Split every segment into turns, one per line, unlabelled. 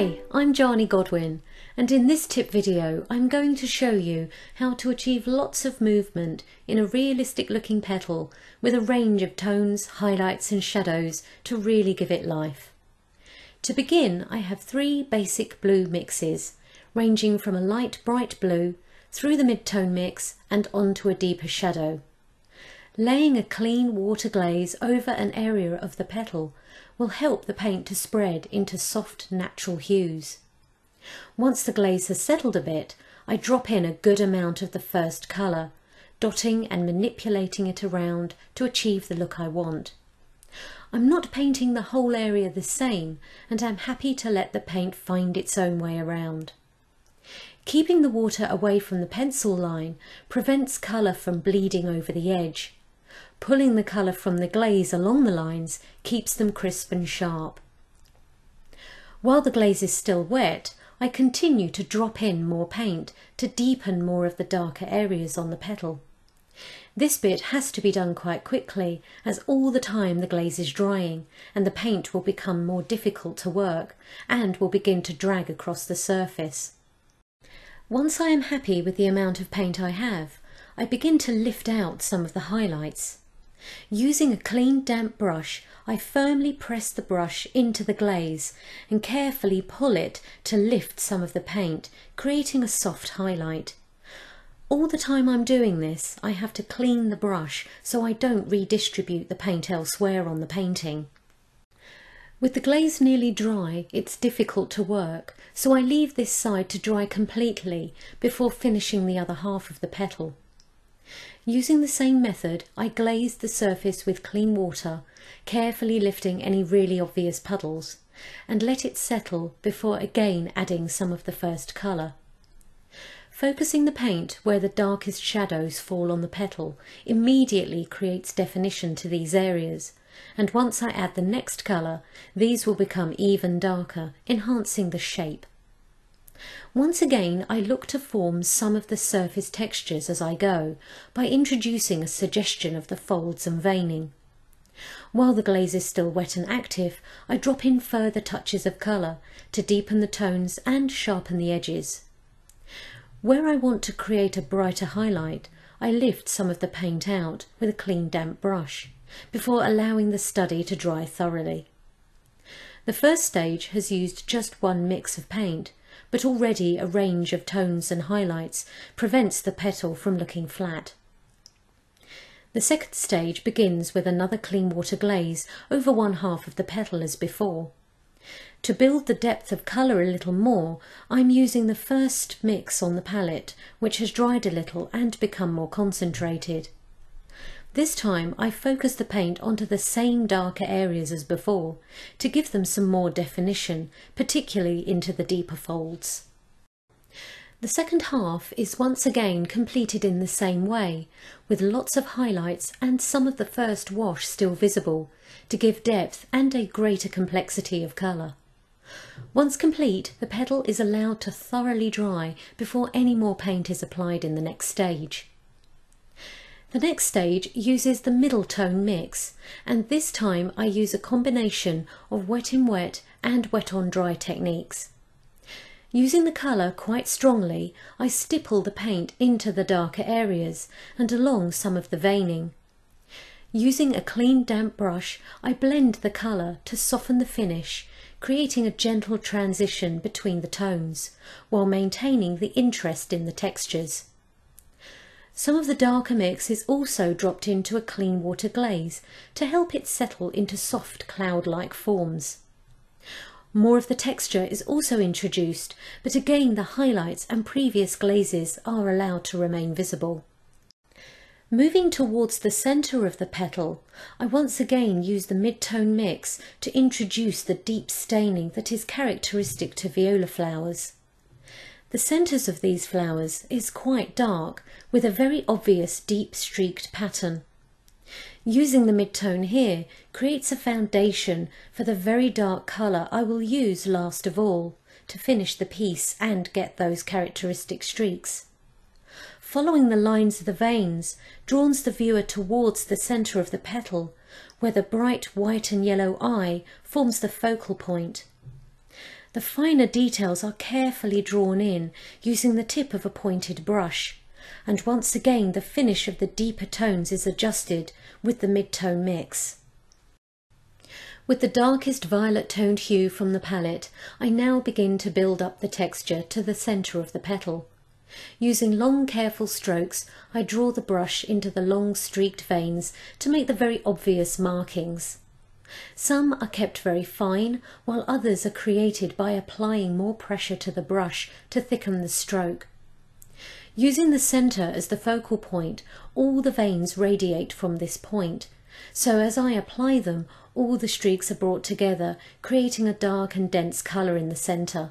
Hi, I'm Jani Godwin, and in this tip video I'm going to show you how to achieve lots of movement in a realistic looking petal with a range of tones, highlights and shadows to really give it life. To begin, I have 3 basic blue mixes ranging from a light bright blue through the mid-tone mix and onto a deeper shadow. Laying a clean water glaze over an area of the petal will help the paint to spread into soft natural hues. Once the glaze has settled a bit, I drop in a good amount of the first colour, dotting and manipulating it around to achieve the look I want. I'm not painting the whole area the same, and I'm happy to let the paint find its own way around. Keeping the water away from the pencil line prevents colour from bleeding over the edge. Pulling the colour from the glaze along the lines keeps them crisp and sharp. While the glaze is still wet, I continue to drop in more paint to deepen more of the darker areas on the petal. This bit has to be done quite quickly, as all the time the glaze is drying and the paint will become more difficult to work and will begin to drag across the surface. Once I am happy with the amount of paint I have, I begin to lift out some of the highlights. Using a clean damp brush, I firmly press the brush into the glaze and carefully pull it to lift some of the paint, creating a soft highlight. All the time I'm doing this, I have to clean the brush so I don't redistribute the paint elsewhere on the painting. With the glaze nearly dry, it's difficult to work, so I leave this side to dry completely before finishing the other half of the petal. Using the same method, I glaze the surface with clean water, carefully lifting any really obvious puddles, and let it settle before again adding some of the first colour. Focusing the paint where the darkest shadows fall on the petal immediately creates definition to these areas, and once I add the next colour, these will become even darker, enhancing the shape. Once again, I look to form some of the surface textures as I go by introducing a suggestion of the folds and veining. While the glaze is still wet and active, I drop in further touches of colour to deepen the tones and sharpen the edges. Where I want to create a brighter highlight, I lift some of the paint out with a clean damp brush before allowing the study to dry thoroughly. The first stage has used just one mix of paint, but already a range of tones and highlights prevents the petal from looking flat. The second stage begins with another clean water glaze over one half of the petal as before. To build the depth of colour a little more, I'm using the first mix on the palette, which has dried a little and become more concentrated. This time I focus the paint onto the same darker areas as before to give them some more definition, particularly into the deeper folds. The second half is once again completed in the same way, with lots of highlights and some of the first wash still visible, to give depth and a greater complexity of colour. Once complete, the petal is allowed to thoroughly dry before any more paint is applied in the next stage. The next stage uses the middle tone mix, and this time I use a combination of wet in wet and wet on dry techniques. Using the colour quite strongly, I stipple the paint into the darker areas and along some of the veining. Using a clean damp brush, I blend the colour to soften the finish, creating a gentle transition between the tones, while maintaining the interest in the textures. Some of the darker mix is also dropped into a clean water glaze to help it settle into soft cloud-like forms. More of the texture is also introduced, but again the highlights and previous glazes are allowed to remain visible. Moving towards the centre of the petal, I once again use the mid-tone mix to introduce the deep staining that is characteristic to viola flowers. The centres of these flowers is quite dark, with a very obvious deep streaked pattern. Using the mid-tone here creates a foundation for the very dark colour I will use last of all to finish the piece and get those characteristic streaks. Following the lines of the veins draws the viewer towards the centre of the petal, where the bright white and yellow eye forms the focal point. The finer details are carefully drawn in using the tip of a pointed brush, and once again the finish of the deeper tones is adjusted with the mid-tone mix. With the darkest violet toned hue from the palette, I now begin to build up the texture to the centre of the petal. Using long careful strokes, I draw the brush into the long streaked veins to make the very obvious markings. Some are kept very fine, while others are created by applying more pressure to the brush to thicken the stroke. Using the centre as the focal point, all the veins radiate from this point, so as I apply them, all the streaks are brought together, creating a dark and dense colour in the centre.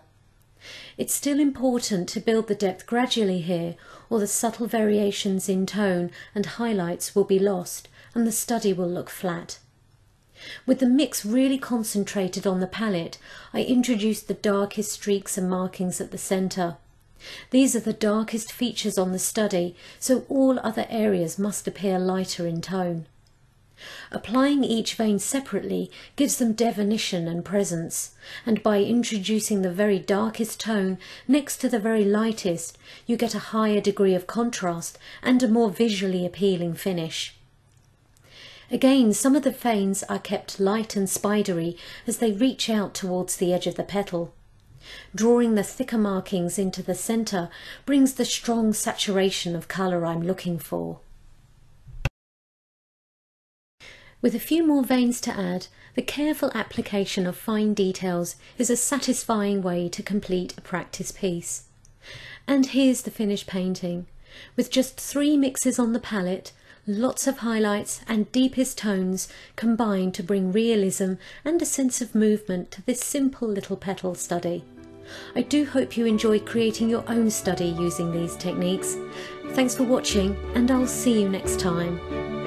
It's still important to build the depth gradually here, or the subtle variations in tone and highlights will be lost and the study will look flat. With the mix really concentrated on the palette, I introduced the darkest streaks and markings at the centre. These are the darkest features on the study, so all other areas must appear lighter in tone. Applying each vein separately gives them definition and presence, and by introducing the very darkest tone next to the very lightest, you get a higher degree of contrast and a more visually appealing finish. Again, some of the veins are kept light and spidery as they reach out towards the edge of the petal. Drawing the thicker markings into the centre brings the strong saturation of colour I'm looking for. With a few more veins to add, the careful application of fine details is a satisfying way to complete a practice piece. And here's the finished painting. With just 3 mixes on the palette, lots of highlights and deepest tones combine to bring realism and a sense of movement to this simple little petal study. I do hope you enjoy creating your own study using these techniques. Thanks for watching, and I'll see you next time.